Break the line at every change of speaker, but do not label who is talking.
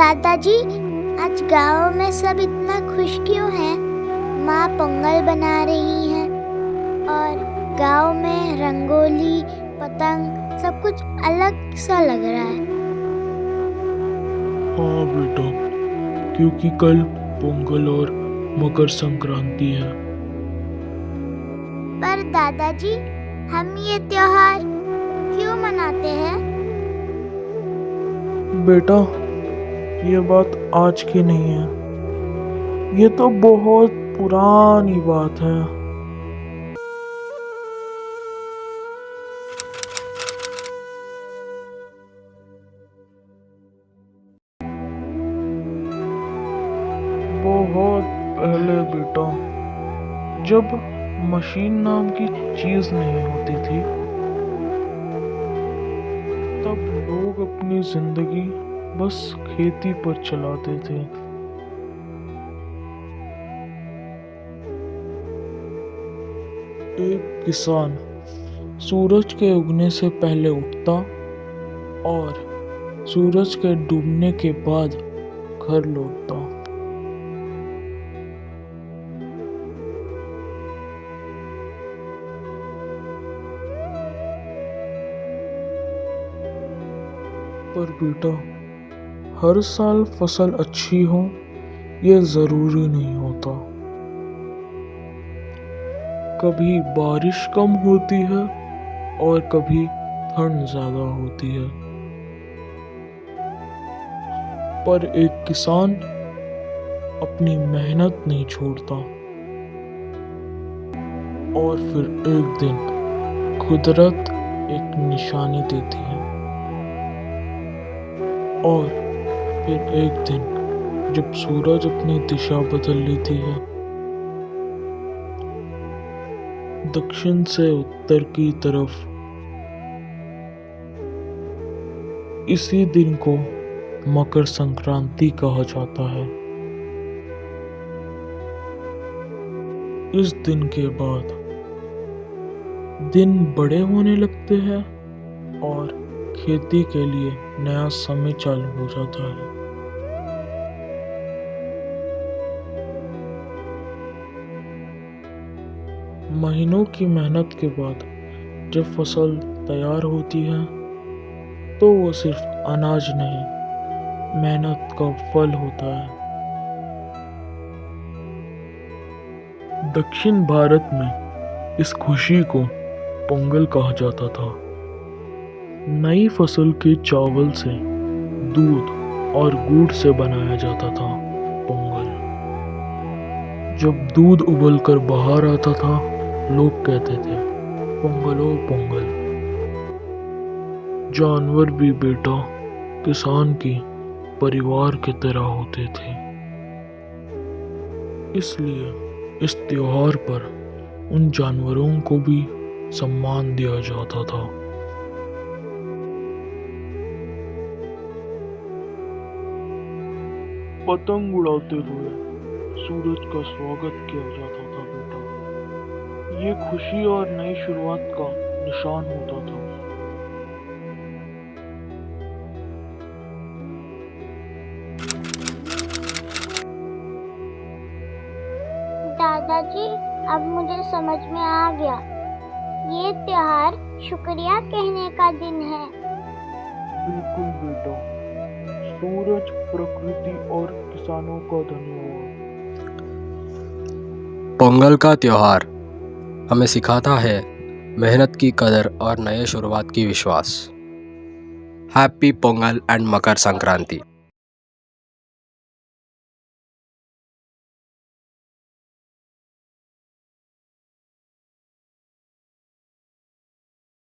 दादाजी, आज गांव में सब इतना खुश क्यों हैं? माँ पोंगल बना रही हैं और गांव में रंगोली, पतंग सब कुछ अलग सा लग रहा है।
हाँ बेटा, क्योंकि कल पोंगल और मकर संक्रांति है।
पर दादाजी, हम ये त्योहार क्यों मनाते हैं?
बेटा, ये बात आज की नहीं है, ये तो बहुत पुरानी बात है। बहुत पहले बेटा, जब मशीन नाम की चीज नहीं होती थी, तब लोग अपनी जिंदगी बस खेती पर चलाते थे। एक किसान सूरज के उगने से पहले उठता और सूरज के डूबने के बाद घर लौटता। पर बेटा, हर साल फसल अच्छी हो ये जरूरी नहीं होता। कभी बारिश कम होती है और कभी ठंड ज्यादा होती है, पर एक किसान अपनी मेहनत नहीं छोड़ता और फिर एक दिन कुदरत एक निशानी देती है और फिर एक दिन जब सूरज अपनी दिशा बदल लेती है, दक्षिण से उत्तर की तरफ, इसी दिन को मकर संक्रांति कहा जाता है। इस दिन के बाद दिन बड़े होने लगते हैं और खेती के लिए नया समय चालू हो जाता है। महीनों की मेहनत के बाद जब फसल तैयार होती है, तो वो सिर्फ अनाज नहीं, मेहनत का फल होता है। दक्षिण भारत में इस खुशी को पोंगल कहा जाता था। नई फसल के चावल से दूध और गुड़ से बनाया जाता था पोंगल। जब दूध उबलकर बाहर आता था, लोग कहते थे पोंगलो पोंगल। जानवर भी बेटा किसान की परिवार की तरह होते थे, इसलिए इस त्योहार पर उन जानवरों को भी सम्मान दिया जाता था। पतंग उड़ाते हुए सूरज का स्वागत किया जाता था बेटा। ये खुशी और नई शुरुआत का निशान होता था।
दादाजी, अब मुझे समझ में आ गया, ये त्योहार शुक्रिया कहने का दिन है।
बिल्कुल बेटा, सूरज, प्रकृति और किसानों का धन्यवाद।
पोंगल का त्योहार हमें सिखाता है मेहनत की कदर और नए शुरुआत की विश्वास। Happy Pongal and Makar Sankranti.